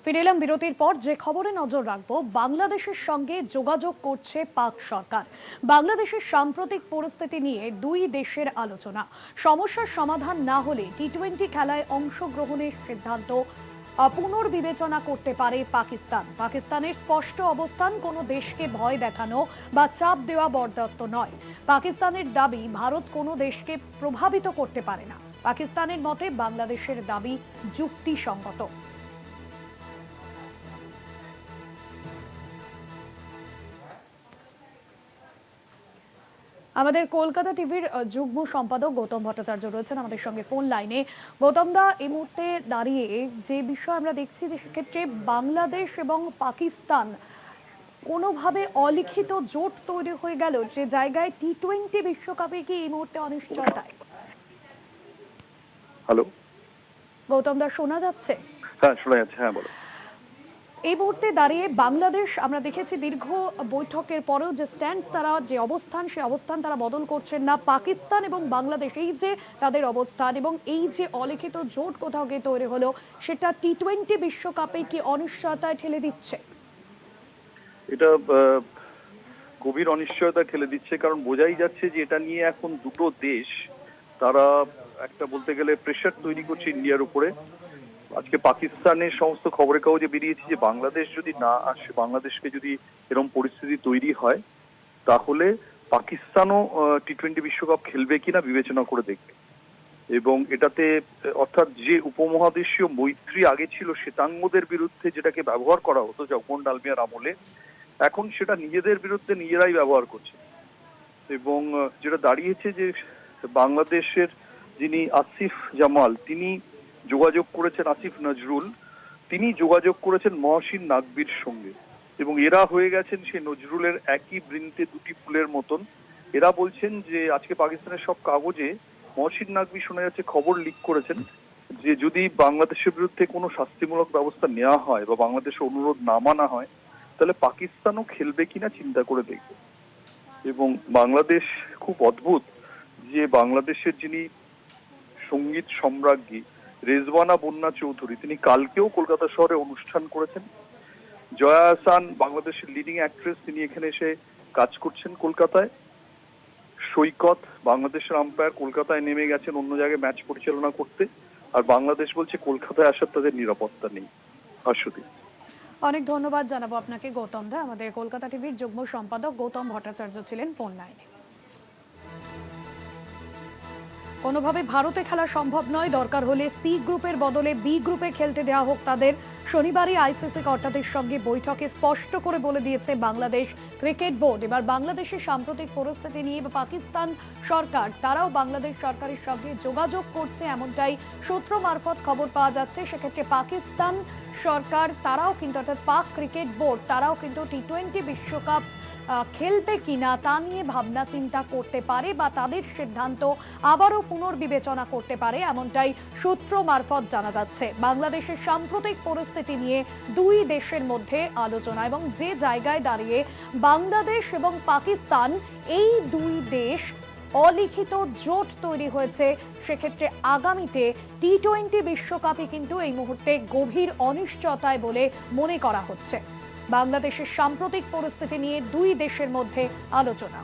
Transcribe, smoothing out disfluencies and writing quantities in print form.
ফিরে এলাম বিরতির পর। যে খবরে নজর রাখবো, বাংলাদেশের সঙ্গে যোগাযোগ করছে পাক সরকার। বাংলাদেশের সাম্প্রতিক পরিস্থিতি নিয়ে দুই দেশের আলোচনা। সমস্যার সমাধান না হলে টি-20 খেলায় অংশগ্রহণের সিদ্ধান্ত পুনর্বিবেচনা করতে পারে পাকিস্তান। পাকিস্তানের স্পষ্ট অবস্থান, কোনো দেশকে ভয় দেখানো বা চাপ দেওয়া বরদাস্ত নয়। পাকিস্তানের দাবি, ভারত কোনো দেশকে প্রভাবিত করতে পারে না। পাকিস্তানের মতে বাংলাদেশের দাবি যুক্তিসঙ্গত। আমাদের কলকাতা টিভির যুগ্ম সম্পাদক গৌতম ভট্টাচার্য রয়েছেন আমাদের সঙ্গে ফোন লাইনে। গৌতম দা, এই মুহূর্তে দাঁড়িয়ে যে বিষয় আমরা দেখছি, যে সেক্ষেত্রে বাংলাদেশ এবং পাকিস্তান কোনোভাবে অলিখিত জোট তৈরি হয়ে গেল, যে জায়গায় টি-20 বিশ্বকাপে কি এই মুহূর্তে অনিশ্চয়তায়? হ্যালো গৌতম দা, শোনা যাচ্ছে? হ্যাঁ, শোনা যাচ্ছে। হ্যাঁ, বলো। এই মুহূর্তে দাঁড়িয়ে বাংলাদেশ, আমরা দেখেছি দীর্ঘ বৈঠকের পরেও যে স্ট্যান্ড, তারা যে অবস্থান, সেই অবস্থান তারা বদল করছেন না। পাকিস্তান এবং বাংলাদেশ, এই যে তাদের অবস্থান এবং এই যে অলিখিত জোট কোথাও গিয়ে তৈরি হলো, সেটা টি-20 বিশ্বকাপে কি অনিশ্চয়তায় ঠেলে দিচ্ছে? এটা গভীর অনিশ্চয়তা ঠেলে দিচ্ছে, কারণ বোঝাই যাচ্ছে যে এটা নিয়ে এখন দুটো দেশ তারা একটা বলতে গেলে প্রেশার তৈরি করছে ইন্ডিয়ার উপরে। আজকে পাকিস্তানের সমস্ত খবরের কাগজে বেরিয়েছে যে বাংলাদেশ যদি না আসে, বাংলাদেশকে যদি এরকম পরিস্থিতি তৈরি হয়, তাহলে পাকিস্তানও টি-20 বিশ্বকাপ খেলবে কিনা বিবেচনা করে দেখবে। এবং এটাতে অর্থাৎ যে উপমহাদেশীয় মৈত্রী আগে ছিল শ্বেতাঙ্গদের বিরুদ্ধে যেটাকে ব্যবহার করা হতো জগমোহন ডালমিয়ার আমলে, এখন সেটা নিজেদের বিরুদ্ধে নিজেরাই ব্যবহার করছে। এবং যেটা দাঁড়িয়েছে যে বাংলাদেশের যিনি আসিফ জামাল, তিনি যোগাযোগ করেছেন, আসিফ নজরুল, তিনি যোগাযোগ করেছেন মহসিন নাকভির সঙ্গে, এবং এরা হয়ে গেছেন সেই নজরুলের একই বৃন্তে দুটি ফুলের মতন। এরা বলছেন যে আজকে পাকিস্তানের সব কাগজে মহসিন নাকভি শোনা যাচ্ছে খবর লিক করেছেন যে যদি বাংলাদেশের বিরুদ্ধে কোনো শাস্তিমূলক ব্যবস্থা নেওয়া হয় বা বাংলাদেশের অনুরোধ না মানা হয়, তাহলে পাকিস্তানও খেলবে কিনা চিন্তা করে দেখবে। এবং বাংলাদেশ খুব অদ্ভুত যে বাংলাদেশের যিনি সঙ্গীত সম্রাজ্ঞী রেজওয়ানা বন্যা চৌধুরী, তিনি কালকেও কলকাতা শহরে অনুষ্ঠান করেছেন। জয়া আহসান, বাংলাদেশের লিডিং অ্যাক্ট্রেস, তিনি এখানে এসে কাজ করছেন কলকাতায়। সৈকত, বাংলাদেশের আম্পায়ার, কলকাতায় নেমে গেছেন অন্য জায়গায় ম্যাচ পরিচালনা করতে। আর বাংলাদেশ বলছে কলকাতায় আসার তাদের নিরাপত্তা নেই। আসলে অনেক ধন্যবাদ জানাবো আপনাকে গৌতম দা। আমাদের কলকাতা টিভির যুগ্ম সম্পাদক গৌতম ভট্টাচার্য ছিলেন ফোন লাইনে। কোনোভাবে ভারতে খেলা সম্ভব নয়, দরকার হলে সি গ্রুপের বদলে বি গ্রুপে খেলতে দেওয়া হোক তাদের। শনিবারই আইসিসি কর্তাদের সঙ্গে বৈঠকে স্পষ্ট করে বলে দিয়েছে বাংলাদেশ ক্রিকেট বোর্ড। এবার বাংলাদেশের সাম্প্রতিক পরিস্থিতি নিয়ে পাকিস্তান সরকার, তারাও বাংলাদেশ সরকারের সঙ্গে যোগাযোগ করছে, এমনটাই সূত্র মারফত খবর পাওয়া যাচ্ছে। সেক্ষেত্রে পাকিস্তান সরকার, তারাও কিন্তু, অর্থাৎ পাক ক্রিকেট বোর্ড, তারাও কিন্তু টি-20 বিশ্বকাপ খেলবে কিনা তা নিয়ে ভাবনা চিন্তা করতে পারে বা তাদের সিদ্ধান্ত আবারও পুনর্বিবেচনা করতে পারে, এমনটাই সূত্র মারফত জানা যাচ্ছে। বাংলাদেশের সাম্প্রতিক পরিস্থিতি নিয়ে দুই দেশের মধ্যে আলোচনা, এবং যে জায়গায় দাঁড়িয়ে বাংলাদেশ এবং পাকিস্তান, এই দুই দেশ অলিখিত জোট তৈরি হয়েছে, সেক্ষেত্রে আগামীতে টি-20 বিশ্বকাপে কিন্তু এই মুহূর্তে গভীর অনিশ্চয়তায় বলে মনে করা হচ্ছে। বাংলাদেশের সাম্প্রতিক পরিস্থিতি নিয়ে দুই দেশের মধ্যে আলোচনা।